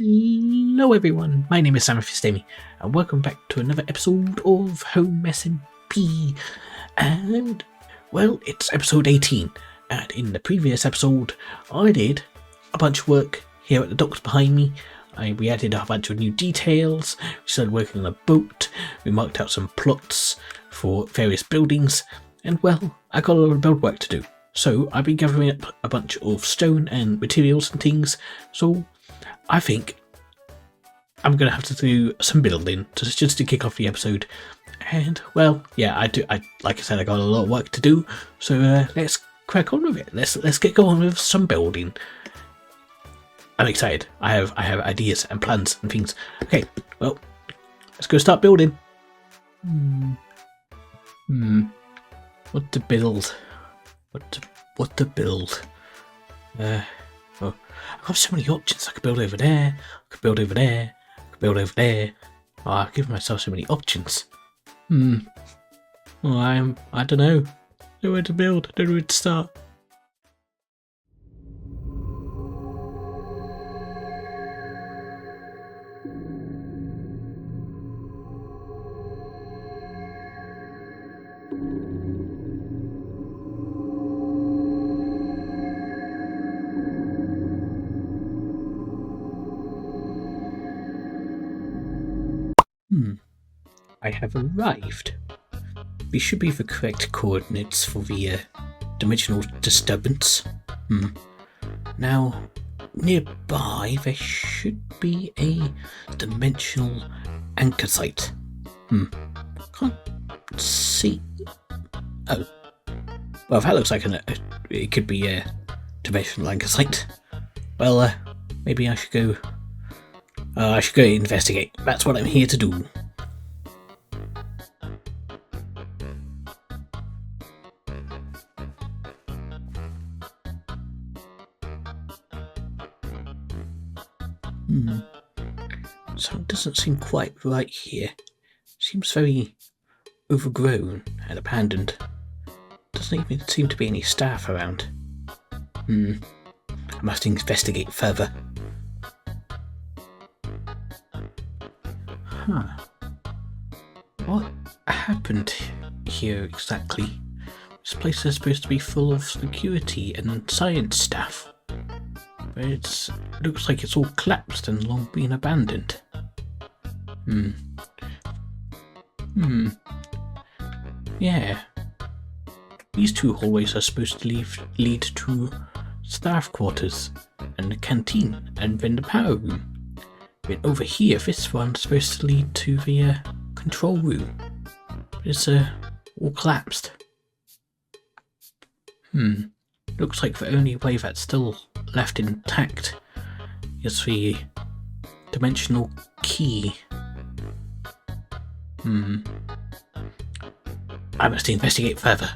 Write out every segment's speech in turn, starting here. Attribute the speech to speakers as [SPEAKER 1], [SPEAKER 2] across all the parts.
[SPEAKER 1] Hello everyone, my name is HomeSmp and welcome back to another episode of HomeSmp. And well, it's episode 18, and in the previous episode I did a bunch of work here at the docks behind me. We added a bunch of new details, we started working on a boat, we marked out some plots for various buildings, and well, I got a lot of build work to do. So I've been gathering up a bunch of stone and materials and things, so I think I'm going to have to do some building just to kick off the episode. And well, yeah, like I said, I got a lot of work to do, so let's crack on with it. Let's get going with some building. I'm excited. I have ideas and plans and things. Okay, well, let's go start building. What to build? What to build? Oh, I've got so many options. I could build over there, I could build over there, I could build over there. Oh, I've given myself so many options. Well, I don't know. I don't know where to build, I don't know where to start. I have arrived. These should be the correct coordinates for the dimensional disturbance. Now, nearby there should be a dimensional anchor site. Can't see. Oh. Well, that looks like it could be a dimensional anchor site. Well, maybe I should go. I should go investigate. That's what I'm here to do. Something doesn't seem quite right here. Seems very overgrown and abandoned. Doesn't even seem to be any staff around. I must investigate further. What happened here exactly? This place is supposed to be full of security and science staff, but it looks like it's all collapsed and long been abandoned. Yeah. These two hallways are supposed to lead to staff quarters and the canteen and then the power room. But over here, this one's supposed to lead to the control room. But it's all collapsed. Looks like the only way that's still left intact is the dimensional key. I must investigate further.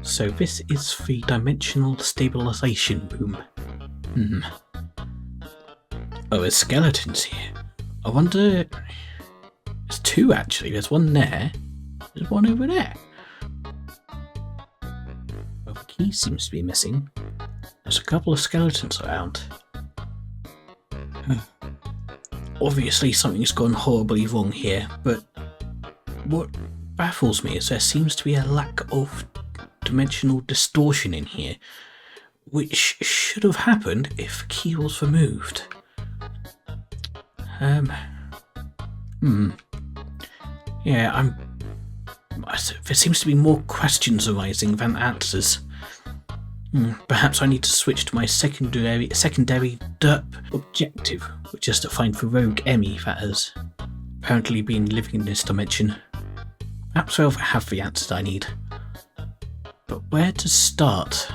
[SPEAKER 1] So this is the dimensional stabilization room. Oh, there's skeletons here. I wonder. There's two actually. There's one there. There's one over there. Well, the key seems to be missing. There's a couple of skeletons around. Obviously something's gone horribly wrong here, but what baffles me is there seems to be a lack of dimensional distortion in here, which should have happened if the key was removed. Yeah, there seems to be more questions arising than answers. Perhaps I need to switch to my secondary derp objective, which is to find the rogue Emmy that has apparently been living in this dimension. Perhaps I'll have the answers I need. But where to start?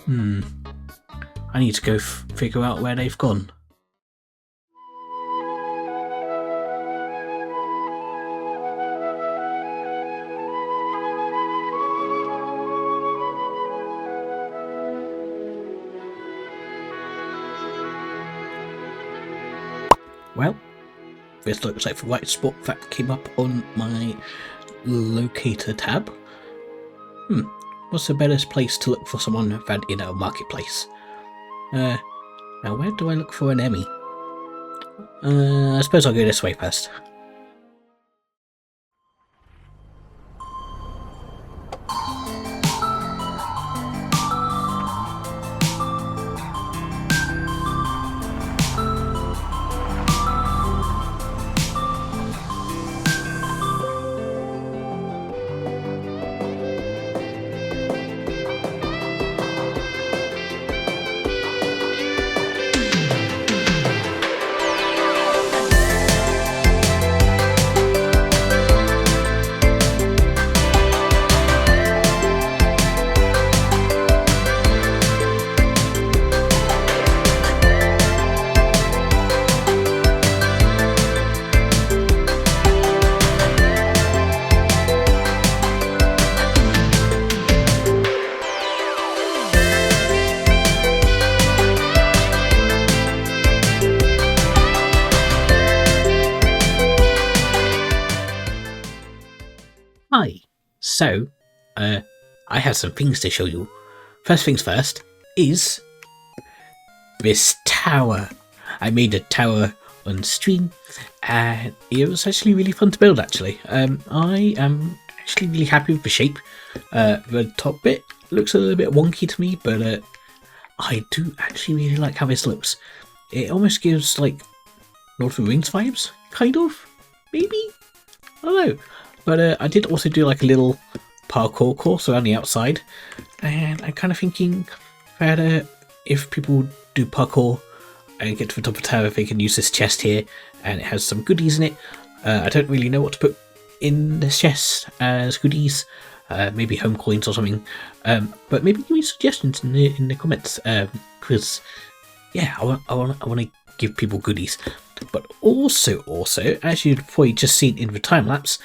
[SPEAKER 1] I need to go figure out where they've gone. Well, this looks like the right spot that came up on my locator tab. What's the best place to look for someone than in a marketplace? Now, where do I look for an Emmy? I suppose I'll go this way first. Hi. So, I have some things to show you. First things first is this tower. I made a tower on stream, and it was actually really fun to build, actually. I am actually really happy with the shape. The top bit looks a little bit wonky to me, but I do actually really like how this looks. It almost gives, like, Lord of the Rings vibes, kind of? Maybe? I don't know. But I did also do like a little parkour course around the outside, and I'm kind of thinking that if people do parkour and get to the top of the tower, they can use this chest here, and it has some goodies in it. I don't really know what to put in this chest as goodies, maybe home coins or something, but maybe give me suggestions in the comments, because yeah, I want to give people goodies. But also, as you've probably just seen in the time lapse,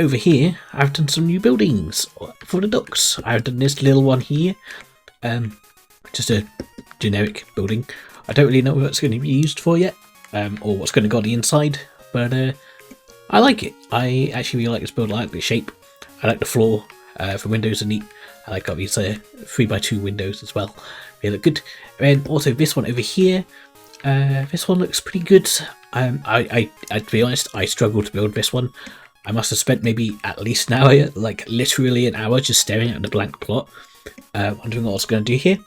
[SPEAKER 1] over here, I've done some new buildings for the ducks. I've done this little one here, just a generic building. I don't really know what it's going to be used for yet, or what's going to go on the inside, but I like it. I actually really like this build. I like the shape. I like the floor. The windows are neat. I like these 3x2 windows as well. They look good. And also this one over here, this one looks pretty good. To be honest, I struggled to build this one. I must have spent maybe at least an hour, like literally an hour, just staring at the blank plot, wondering what I was going to do here.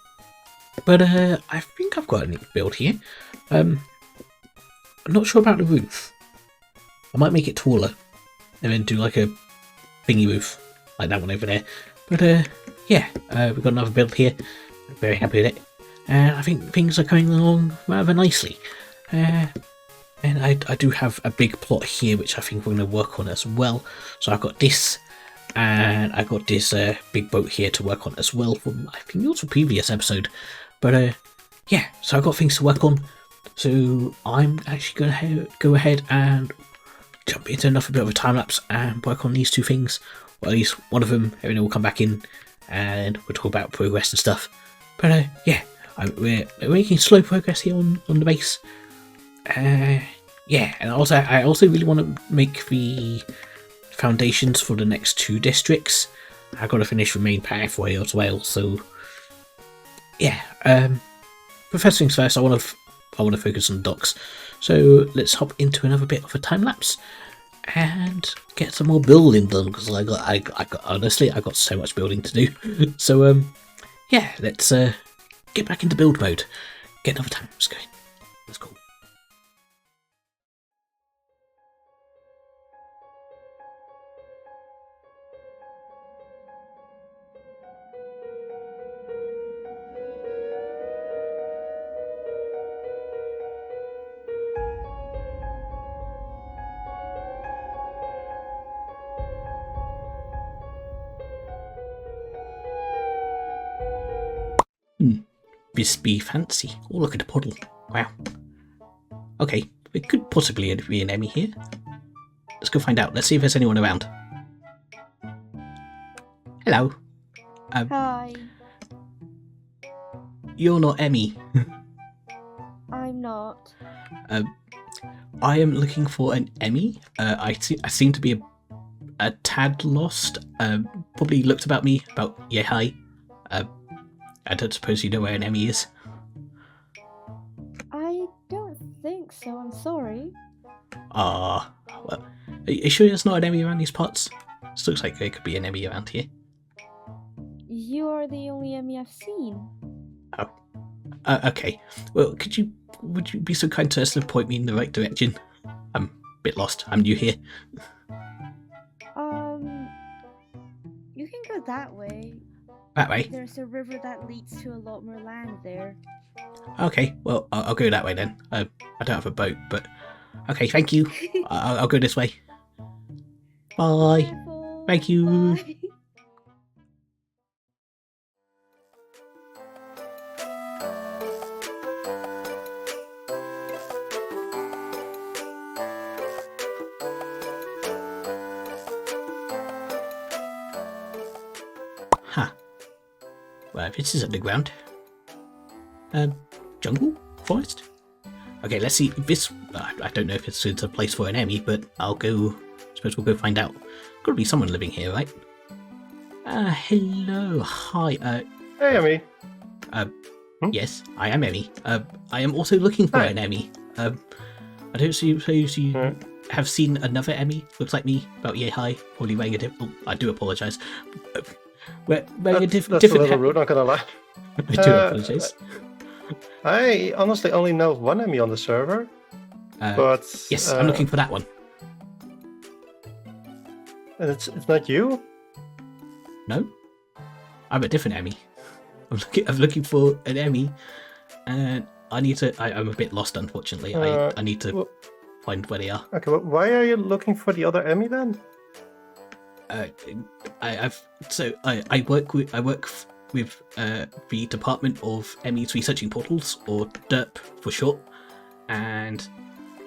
[SPEAKER 1] But I think I've got a neat build here. I'm not sure about the roof. I might make it taller and then do like a thingy roof, like that one over there. But yeah, we've got another build here. I'm very happy with it. And I think things are coming along rather nicely. And I do have a big plot here, which I think we're going to work on as well. So I've got this, and I've got this big boat here to work on as well from, I think it was a previous episode. But yeah, so I've got things to work on. So I'm actually going to go ahead and jump into another bit of a time lapse and work on these two things. Or at least one of them, and then we'll come back in and we'll talk about progress and stuff. But yeah, we're making slow progress here on the base. Yeah, and I also really want to make the foundations for the next two districts. I've got to finish the main pathway as well, so yeah. But first things first, I want to focus on docks. So let's hop into another bit of a time lapse and get some more building done, because I got honestly, I got so much building to do. So yeah, let's get back into build mode. Get another time lapse going. Let's go. This be fancy. Oh, look at the puddle. Wow. Okay, it could possibly be an Emmy here. Let's go find out. Let's see if there's anyone around. Hello.
[SPEAKER 2] Hi.
[SPEAKER 1] You're not Emmy.
[SPEAKER 2] I'm not.
[SPEAKER 1] I am looking for an Emmy. I seem to be a tad lost. Probably looked about me about, yeah, hi. I don't suppose you know where an Emmy is.
[SPEAKER 2] don't think so. I'm sorry.
[SPEAKER 1] Well, are you sure there's not an Emmy around these parts? This looks like there could be an Emmy around here.
[SPEAKER 2] You are the only Emmy I've seen.
[SPEAKER 1] Oh. Okay. Well, would you be so kind to sort of point me in the right direction? I'm a bit lost. I'm new here.
[SPEAKER 2] You can go that way.
[SPEAKER 1] That way?
[SPEAKER 2] There's a river that leads to a lot more land there.
[SPEAKER 1] Okay, well, I'll go that way then. I don't have a boat, but... Okay, thank you. I'll go this way. Bye.
[SPEAKER 2] Careful.
[SPEAKER 1] Thank you.
[SPEAKER 2] Bye.
[SPEAKER 1] Huh. Well, this is underground. Jungle? Forest? Okay, let's see. This... I don't know if it's a place for an Emmy, but I'll go... I suppose we'll go find out. Gotta be someone living here, right? Hello. Hi.
[SPEAKER 3] Hey, Emmy.
[SPEAKER 1] Yes, I am Emmy. I am also looking for an Emmy. I don't suppose you have seen another Emmy. Looks like me, about year high. Probably wearing a different... I do apologise. Wearing a different...
[SPEAKER 3] That's a little rude, not gonna lie.
[SPEAKER 1] I do apologise.
[SPEAKER 3] I honestly only know one Emmy on the server. But
[SPEAKER 1] yes, I'm looking for that one.
[SPEAKER 3] And it's not you?
[SPEAKER 1] No, I'm a different Emmy. I'm looking for an Emmy, and I need to. I'm a bit lost, unfortunately. I need to find where they are.
[SPEAKER 3] Okay, well, why are you looking for the other Emmy then?
[SPEAKER 1] I work with the Department of Emmys Researching Portals, or DERP for short, and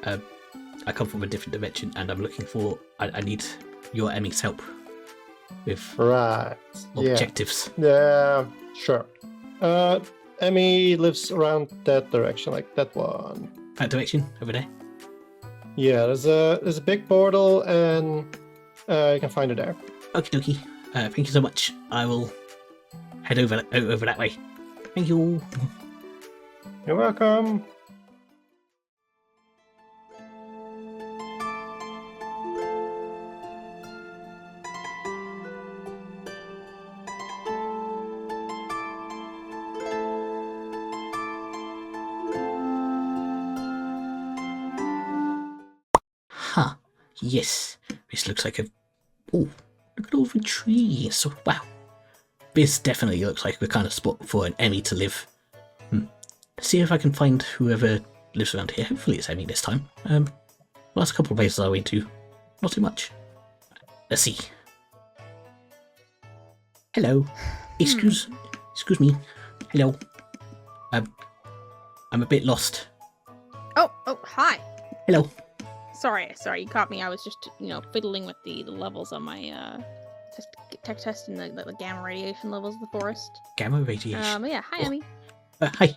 [SPEAKER 1] I come from a different dimension, and I'm looking for. I need your Emmy's help with objectives.
[SPEAKER 3] Yeah, sure. Emmy lives around that direction, like that one.
[SPEAKER 1] That direction over there.
[SPEAKER 3] Yeah, there's a big portal, and you can find it there.
[SPEAKER 1] Okie dokie. Thank you so much. I will head over that way. Thank you.
[SPEAKER 3] You're welcome.
[SPEAKER 1] Huh. Yes. This looks like a... Oh, look at all the trees. Wow. This definitely looks like the kind of spot for an Emmy to live. See if I can find whoever lives around here. Hopefully it's Emmy this time. Last couple of places I went to, not too much. Let's see. Hello. Excuse me. Hello. I'm a bit lost.
[SPEAKER 4] Oh, hi.
[SPEAKER 1] Hello.
[SPEAKER 4] Sorry, you caught me. I was just, fiddling with the levels on my testing the gamma radiation levels of the forest.
[SPEAKER 1] Gamma radiation.
[SPEAKER 4] Yeah. Hi, Emmy.
[SPEAKER 1] Hi.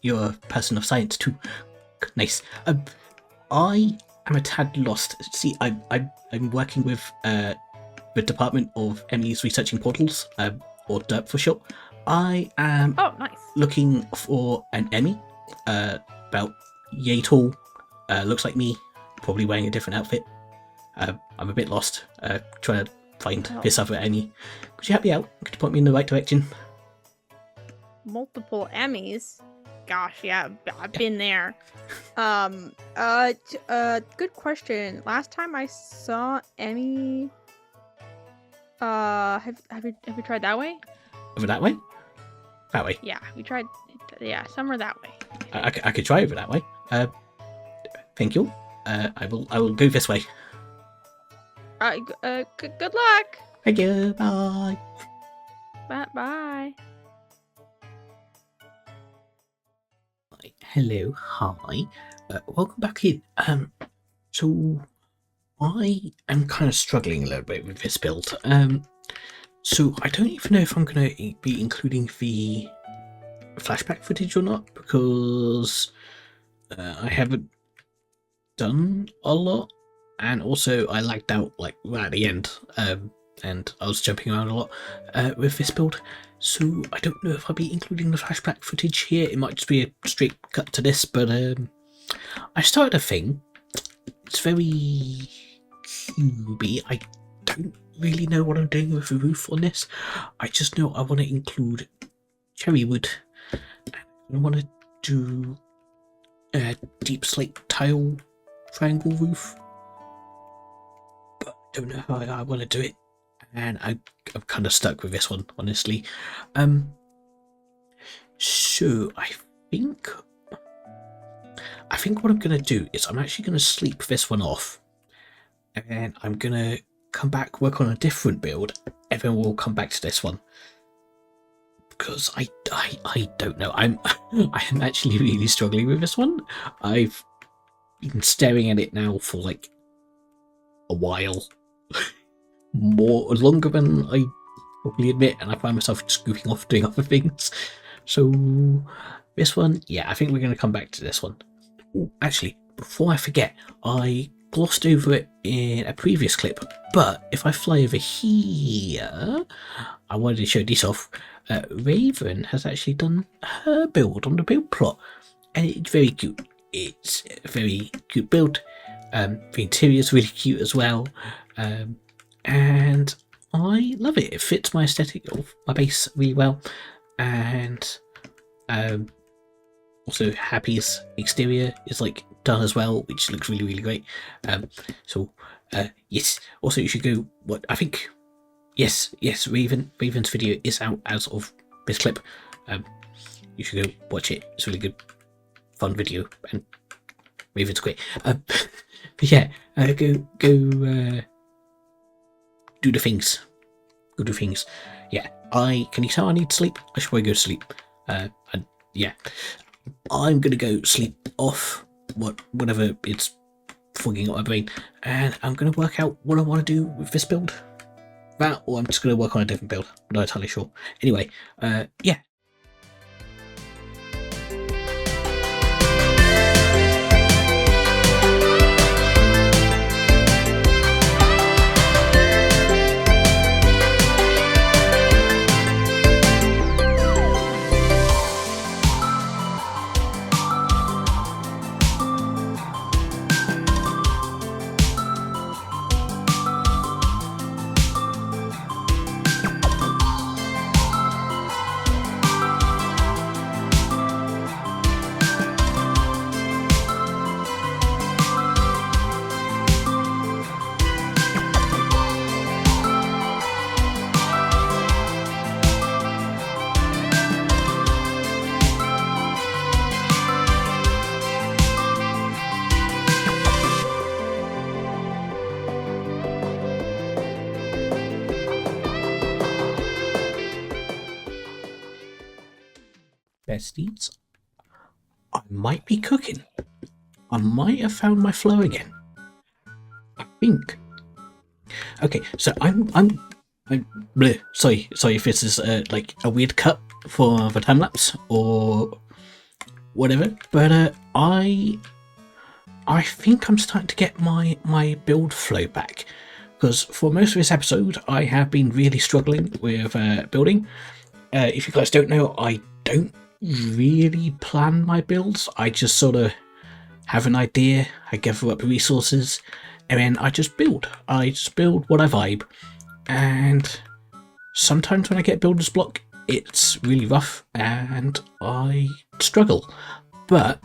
[SPEAKER 1] You're a person of science too. Nice. I am a tad lost. See, I'm working with the Department of Emmys Researching Portals, or DERP for short. I am looking for an Emmy, about yay tall. Looks like me, probably wearing a different outfit. I'm a bit lost, trying to find this other Emmy. Could you help me out? Could you point me in the right direction?
[SPEAKER 4] Multiple Emmys? Gosh, yeah, I've been there. Good question. Last time I saw Emmy, have you tried that way?
[SPEAKER 1] Over that way? That way?
[SPEAKER 4] Yeah, we tried, somewhere that way.
[SPEAKER 1] I could try over that way. Thank you. I will go this way.
[SPEAKER 4] Good luck.
[SPEAKER 1] Thank you. Bye.
[SPEAKER 4] Bye.
[SPEAKER 1] Hello. Hi. Welcome back in. So I am kind of struggling a little bit with this build. So I don't even know if I'm going to be including the flashback footage or not, because I haven't done a lot, and also I lagged out like right at the end, and I was jumping around a lot with this build. So I don't know if I'll be including the flashback footage here. It might just be a straight cut to this, but I started a thing. It's very cubey. I don't really know what I'm doing with the roof on this. I just know I want to include cherry wood. I want to do a deep slate tile triangle roof, but I don't know how I want to do it, and I'm kind of stuck with this one, honestly. So I think what I'm going to do is I'm actually going to sleep this one off, and I'm going to come back, work on a different build, and then we'll come back to this one. Because I don't know. I am actually really struggling with this one. I've been staring at it now for like a while. Longer than I probably admit, and I find myself just goofing off doing other things. So this one, yeah, I think we're going to come back to this one. Ooh, actually, before I forget, I glossed over it in a previous clip, but if I fly over here, I wanted to show this off. Raven has actually done her build on the build plot, and it's very cute. It's a very cute build. The interior is really cute as well, and I love it. It fits my aesthetic of my base really well, and also Happy's exterior is like done as well, which looks really, really great. Yes. Also, you should go. What I think. Yes. Raven's video is out as of this clip. You should go watch it. It's a really good, fun video, and Raven's great. But yeah, go do the things. Go do things. Yeah, can you tell I need sleep? I should probably go to sleep. And yeah, I'm gonna go sleep off whatever it's fogging up my brain, and I'm gonna work out what I want to do with this build. That, or I'm just going to work on a different build. I'm not entirely sure. Anyway, yeah. Besties, I might be cooking. I might have found my flow again. I think. Okay, so I'm bleh, sorry if this is like a weird cut for the time lapse or whatever, but I think I'm starting to get my build flow back, because for most of this episode I have been really struggling with building. If you guys don't know, I don't really plan my builds. I just sort of have an idea, I gather up resources, and then I just build. I just build what I vibe, and sometimes when I get builder's block, it's really rough and I struggle. But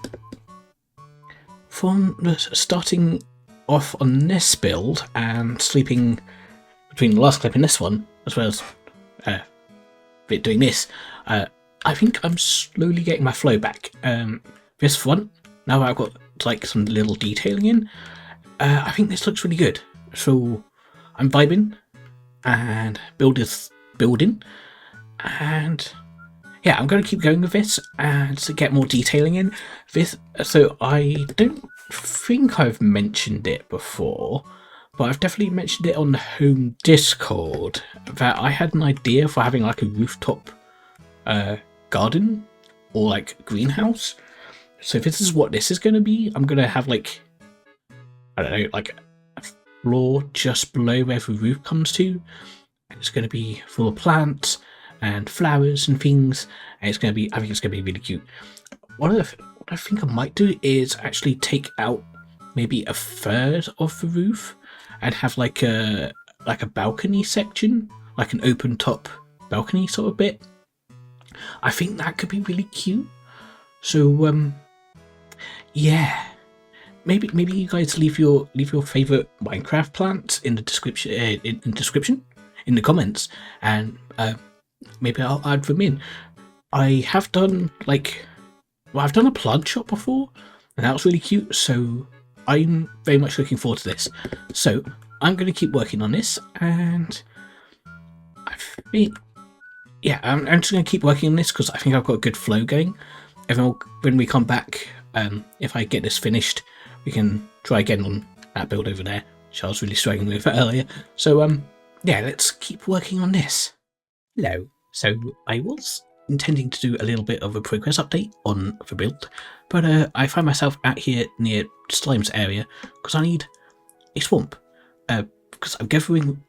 [SPEAKER 1] from starting off on this build and sleeping between the last clip and this one, as well as doing this, I think I'm slowly getting my flow back. This front, now that I've got like some little detailing in, I think this looks really good. So I'm vibing, and building, and yeah, I'm going to keep going with this and to get more detailing in this. So I don't think I've mentioned it before, but I've definitely mentioned it on the home Discord that I had an idea for having like a rooftop garden or like greenhouse. So if this is what this is going to be, I'm going to have like, I don't know, like a floor just below where the roof comes to. It's going to be full of plants, and flowers and things. And it's going to be, I think it's going to be really cute. What I think I might do is actually take out maybe a third of the roof and have like a balcony section, like an open top balcony sort of bit. I think that could be really cute. So yeah, maybe you guys leave your favorite Minecraft plants in the description in the comments, and maybe I'll add them in. I have done I've done a plant shop before, and that was really cute. So I'm very much looking forward to this. So I'm going to keep working on this, and I think, yeah, I'm just going to keep working on this because I think I've got a good flow going. When we come back, if I get this finished, we can try again on that build over there, which I was really struggling with earlier. So yeah, let's keep working on this. Hello. So I was intending to do a little bit of a progress update on the build, but I find myself out here near Slime's area because I need a swamp. Because I'm gathering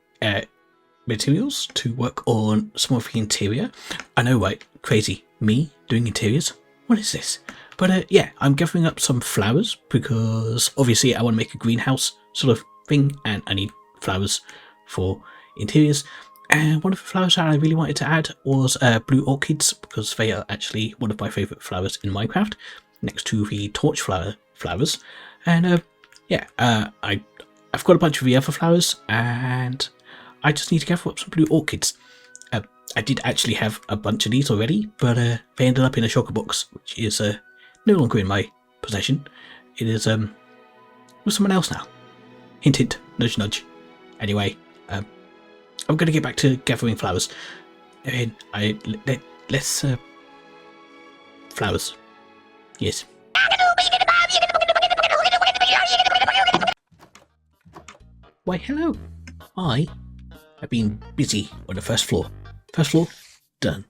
[SPEAKER 1] materials to work on some of the interior. I know, right? Crazy. Me doing interiors? What is this? But yeah, I'm gathering up some flowers because obviously I want to make a greenhouse sort of thing, and I need flowers for interiors. And one of the flowers that I really wanted to add was blue orchids, because they are actually one of my favourite flowers in Minecraft, next to the torch flowers. And yeah, I've got a bunch of the other flowers, and I just need to gather up some blue orchids. I did actually have a bunch of these already, but they ended up in a shulker box, which is no longer in my possession. It is with someone else now. Hint, hint, nudge, nudge. Anyway, I'm going to get back to gathering flowers. And let's flowers. Yes. Why, hello. I have been busy on the first floor. First floor, done.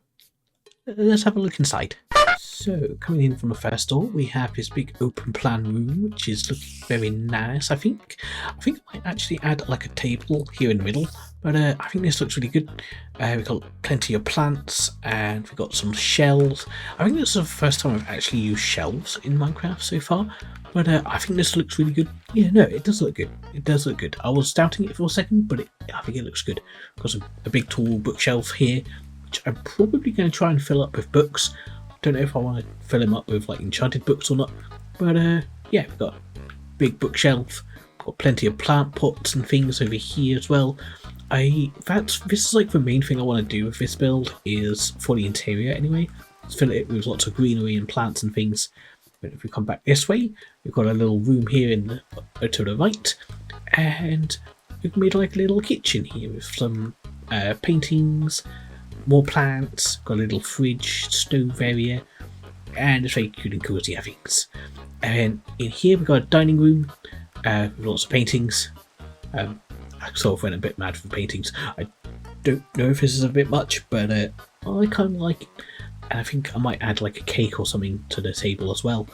[SPEAKER 1] Let's have a look inside. So, coming in from the first door, we have this big open plan room, which is looking very nice, I think. I might actually add like a table here in the middle, but I think this looks really good. We've got plenty of plants, and we've got some shelves. I think this is the first time I've actually used shelves in Minecraft so far, but I think this looks really good. Yeah, no, it does look good. It does look good. I was doubting it for a second, but I think it looks good. Got a big tall bookshelf here, which I'm probably going to try and fill up with books. Don't know if I want to fill them up with like enchanted books or not, but yeah, we've got a big bookshelf, got plenty of plant pots and things over here as well. This is like the main thing I want to do with this build, is for the interior anyway. Let's fill it with lots of greenery and plants and things. But if we come back this way, we've got a little room here to the right, and we've made like a little kitchen here with some paintings, more plants, got a little fridge, stove area, and it's very cute and cozy, I think. And in here we've got a dining room with lots of paintings. I sort of went a bit mad for paintings. I don't know if this is a bit much, but I kind of like it. And I think I might add like a cake or something to the table as well.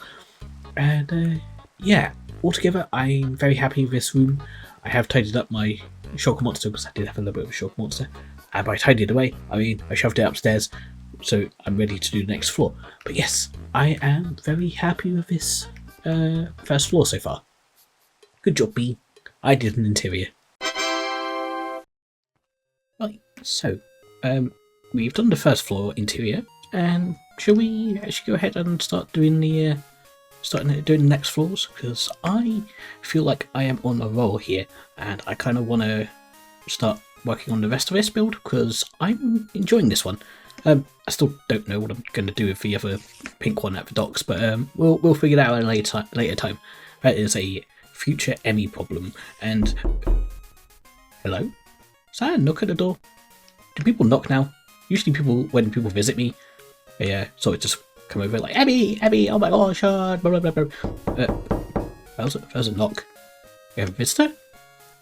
[SPEAKER 1] And yeah, altogether I'm very happy with this room. I have tidied up my shulker monster, because I did have a little bit of a shulker monster. And by tidied away, I mean I shoved it upstairs, so I'm ready to do the next floor. But yes, I am very happy with this first floor so far. Good job, B. I did an interior. Right, so we've done the first floor interior, and shall we actually go ahead and start doing the next floors? Because I feel like I am on a roll here, and I kind of want to start working on the rest of this build because I'm enjoying this one. I still don't know what I'm going to do with the other pink one at the docks, but we'll figure it out at a later time. That is a future Emmy problem. And hello? Is that a knock at the door? Do people knock now? Usually when people visit me, they sort of just come over like, Emmy, oh my gosh, blah blah blah blah. That was a knock. We have a visitor?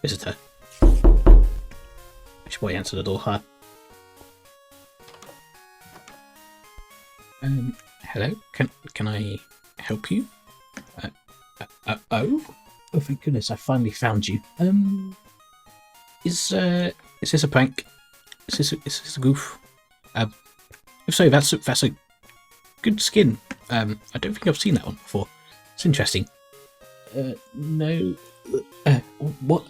[SPEAKER 1] Visitor. I should probably answer the door, huh? Hello? Can I help you? Oh, thank goodness, I finally found you. Is this a prank? Is this a goof? If so, that's a good skin. I don't think I've seen that one before. It's interesting. No. What?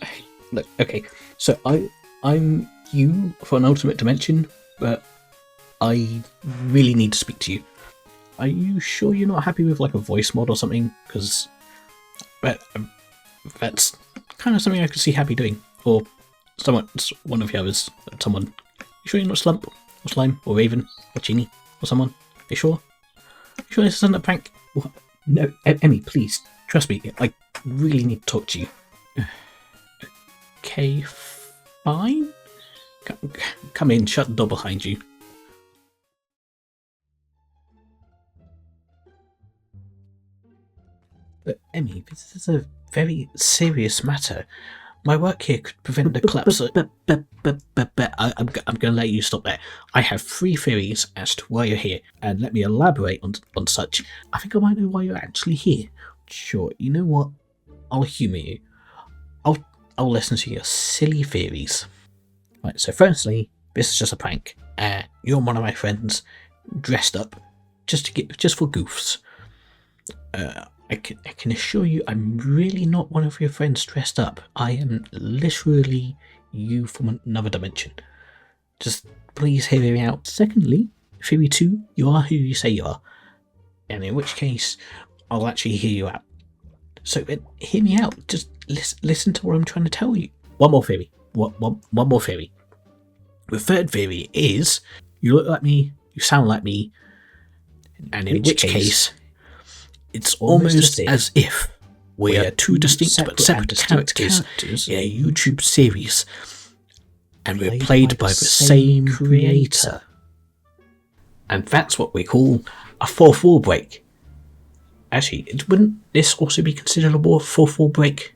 [SPEAKER 1] Look. Okay. So I'm you for an ultimate dimension, but I really need to speak to you. Are you sure you're not happy with like a voice mod or something? Because that's kind of something I could see Happy doing, or one of the others. Someone. You sure you're not Slump or Slime or Raven or Genie or someone? Are you sure? Are you sure this isn't a prank? What? No, Emmy, please trust me. I really need to talk to you. Okay, fine. Come in. Shut the door behind you. But Emmy, this is a very serious matter. My work here could prevent the collapse. I'm going to let you stop there. I have 3 theories as to why you're here, and let me elaborate on such. I think I might know why you're actually here. Sure, you know what? I'll humour you. I'll listen to your silly theories. Right. So, firstly, this is just a prank. You're one of my friends, dressed up, just for goofs. I can assure you I'm really not one of your friends dressed up. I am literally you from another dimension. Just please hear me out. Secondly, theory 2, you are who you say you are. And in which case, I'll actually hear you out. So hear me out. Just listen to what I'm trying to tell you. One more theory. One more theory. The third theory is you look like me, you sound like me, and in which case it's almost as if we are 2 distinct but separate characters in a YouTube series, and we're played by the same creator. And that's what we call a 4th wall break. Actually, wouldn't this also be considered a 4th wall break?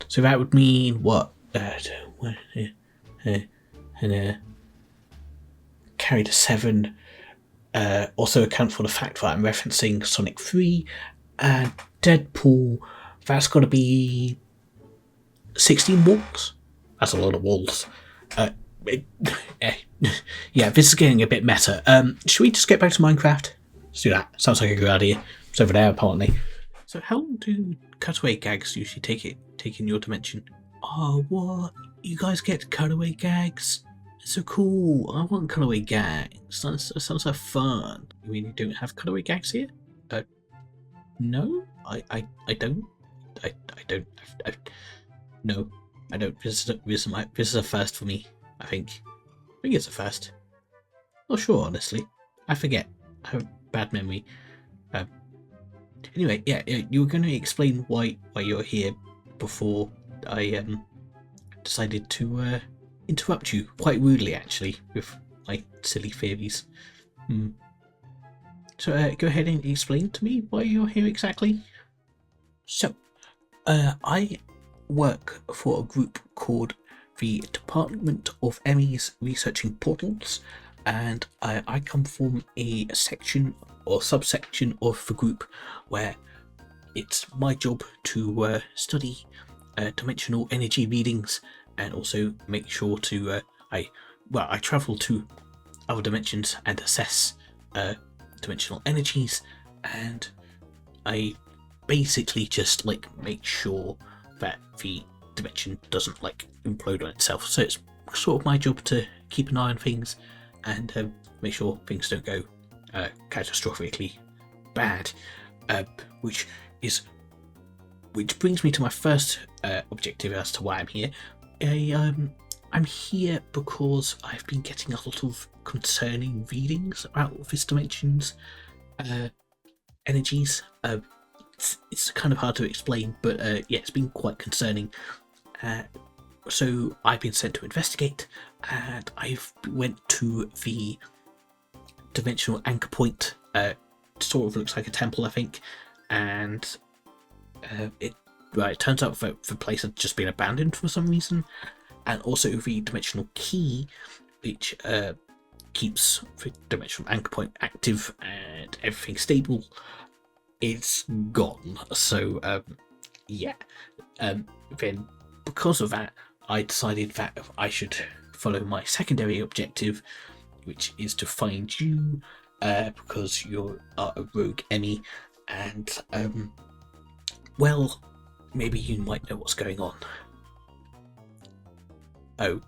[SPEAKER 1] So that would mean what? Carry the 7. Also account for the fact that I'm referencing Sonic 3 and Deadpool. That's got to be 16 walls. That's a lot of walls. Yeah, this is getting a bit meta. Should we just get back to Minecraft? Let's do that. Sounds like a good idea. It's over there, apparently. So how long do cutaway gags usually take in your dimension? Oh, what? You guys get cutaway gags? It's so cool. I want cutaway gags. That sounds like fun. You mean you don't have cutaway gags here? No, I don't. I don't. No, I don't. This is a first for me. I think it's a first. Not sure, honestly. I forget. I have a bad memory. Anyway, yeah, you were going to explain why you're here before I decided to interrupt you quite rudely, actually, with my silly theories. So go ahead and explain to me why you're here exactly. So, I work for a group called the Department of Emmys Researching Portals, and I come from a section or subsection of the group where it's my job to study dimensional energy readings, and also make sure to I travel to other dimensions and assess dimensional energies, and I basically just make sure that the dimension doesn't implode on itself. So it's sort of my job to keep an eye on things and make sure things don't go catastrophically bad, which brings me to my first objective as to why I'm here. I'm here because I've been getting a lot of concerning readings about this dimension's energies. It's kind of hard to explain, but yeah, it's been quite concerning. So I've been sent to investigate, and I've went to the dimensional anchor point. Sort of looks like a temple, I think, and it turns out that the place had just been abandoned for some reason, and also the dimensional key, which keeps the dimensional anchor point active and everything stable, is gone. So yeah, then because of that, I decided that I should follow my secondary objective, which is to find you, because you are a rogue Emmy, and well, maybe you might know what's going on. Oh,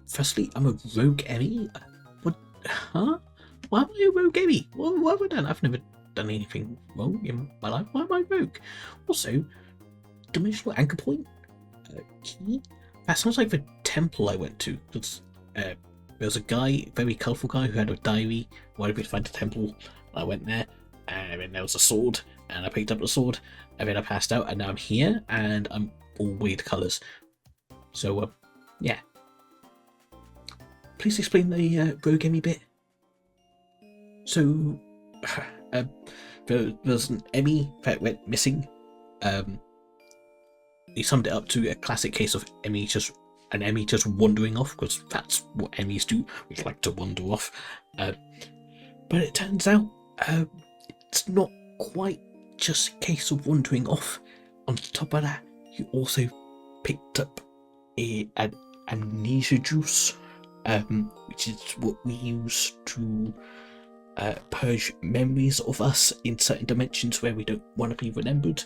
[SPEAKER 1] firstly, I'm a rogue Emmy? What? Huh? Why am I a rogue Emmy? What have I done? I've never done anything wrong in my life. Why am I rogue? Also, dimensional anchor point? Key? That sounds like the temple I went to. Because there was a guy, very colourful guy, who had a diary, wanted me to find a temple. I went there, and then there was a sword, and I picked up the sword, and then I passed out, and now I'm here, and I'm all weird colours. So, yeah. Please explain the rogue Emmy bit. So, there was an Emmy that went missing. He summed it up to a classic case of an Emmy just wandering off, because that's what Emmys do. We like to wander off. But it turns out it's not quite just a case of wandering off. On top of that, you also picked up an amnesia juice, which is what we use to purge memories of us in certain dimensions where we don't want to be remembered.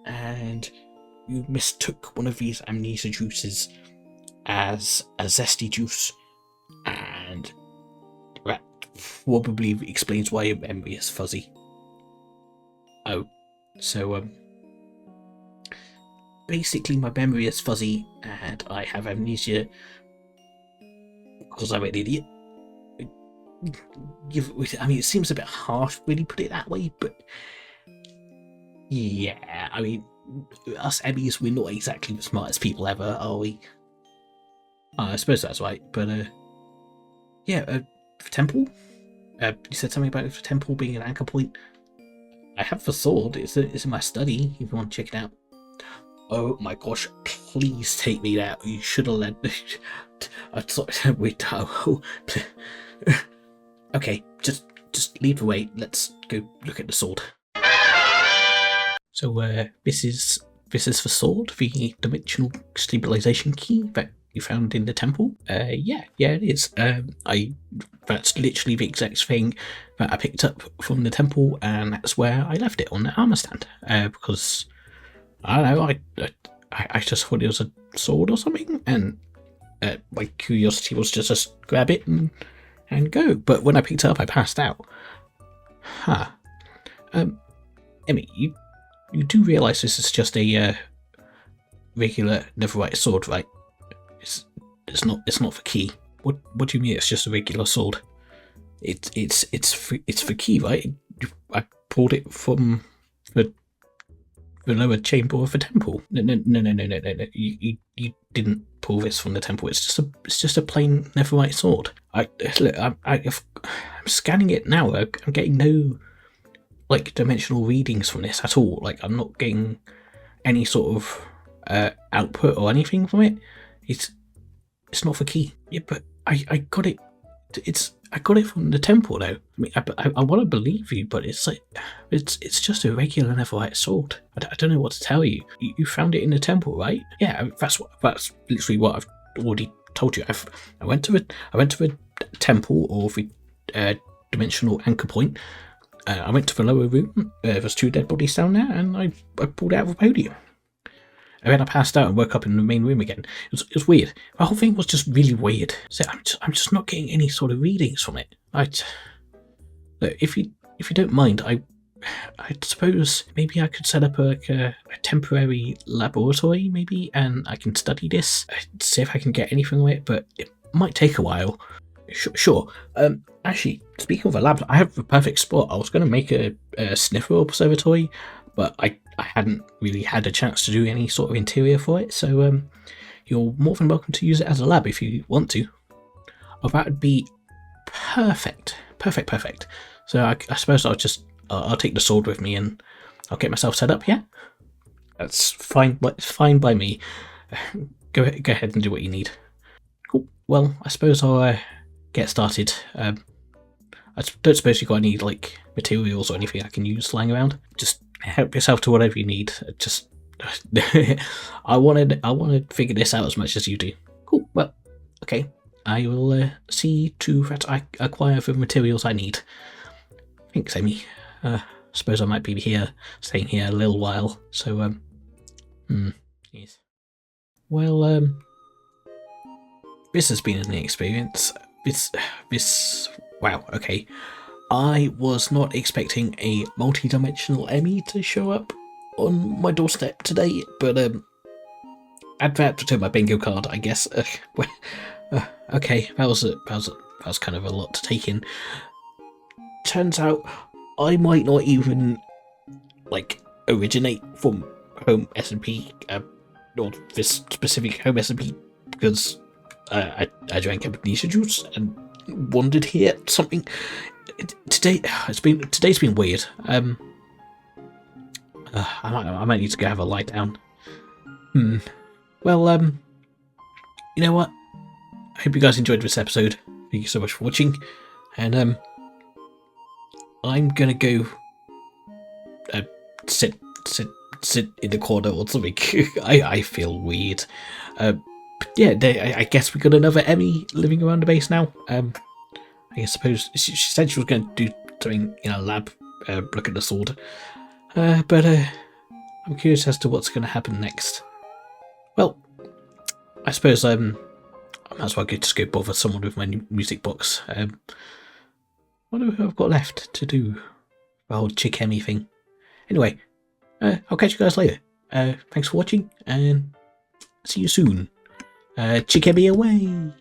[SPEAKER 1] And you mistook one of these amnesia juices as a zesty juice, and that probably explains why your memory is fuzzy. Oh, so basically my memory is fuzzy and I have amnesia because I'm an idiot. I mean, it seems a bit harsh when you put it that way, but yeah, I mean, us Emmys, we're not exactly the smartest people ever, are we? I suppose that's right, but yeah, the temple? You said something about the temple being an anchor point. I have the sword, it's in my study, if you want to check it out. Oh my gosh, please take me there. You should have led me. I thought we'd okay, just leave the way. Let's go look at the sword. So this is the sword, the dimensional stabilization key that you found in the temple. Yeah, it is. That's literally the exact thing that I picked up from the temple, and that's where I left it, on the armor stand. Because I don't know, I just thought it was a sword or something, and my curiosity was just grab it and go. But when I picked it up, I passed out. Huh. Emmy, you do realise this is just a regular netherite sword, right? It's not for key. What do you mean it's just a regular sword? It's for key, right? I pulled it from the lower chamber of the temple. No. You didn't pull this from the temple. It's just a plain netherite sword. I'm scanning it now. I'm getting no dimensional readings from this at all. I'm not getting any sort of output or anything from it. It's not for key. Yeah, but I got it. I got it from the temple though. I mean, I want to believe you, but it's just a regular netherite sword. I don't know what to tell you. You found it in the temple, right? Yeah, that's literally what I've already told you. I went to the temple, or the dimensional anchor point. I went to the lower room. There's 2 dead bodies down there, and I pulled it out of the podium. And then I passed out and woke up in the main room again. It was weird. The whole thing was just really weird. So I'm just not getting any sort of readings from it. Look, if you don't mind, I suppose maybe I could set up a temporary laboratory, maybe, and I can study this, see if I can get anything from it. But it might take a while. Sure. Actually, speaking of a lab, I have the perfect spot. I was going to make a sniffer observatory, but I hadn't really had a chance to do any sort of interior for it, so you're more than welcome to use it as a lab if you want to. Oh, that would be perfect. So I suppose I'll take the sword with me and I'll get myself set up, yeah? That's fine, fine by me. Go ahead and do what you need. Cool. Well, I suppose I'll get started. I don't suppose you've got any materials or anything I can use lying around. Just help yourself to whatever you need. Just I want to figure this out as much as you do. Cool. Well, okay. I will see to that I acquire the materials I need. Thanks, Amy. Suppose I might be staying here a little while. So, yes. Well, this has been an experience. Wow, okay. I was not expecting a multi-dimensional Emmy to show up on my doorstep today, but, I'd have to turn my bingo card, I guess. Okay, that was kind of a lot to take in. Turns out I might not even originate from HomeSmp, or this specific HomeSmp, because I drank amnesia juice and wandered here. Something today's been weird. I might need to go have a lie down. Well, you know what? I hope you guys enjoyed this episode. Thank you so much for watching, and I'm gonna go sit in the corner or something. I feel weird. Yeah, I guess we got another Emmy living around the base now. I suppose she said she was going to do something in a lab, look at the sword. But I'm curious as to what's going to happen next. Well, I suppose I might as well just go bother someone with my new music box. What do I've got left to do? The whole chick Emmy thing. Anyway, I'll catch you guys later. Thanks for watching, and see you soon. Chick Emmy away!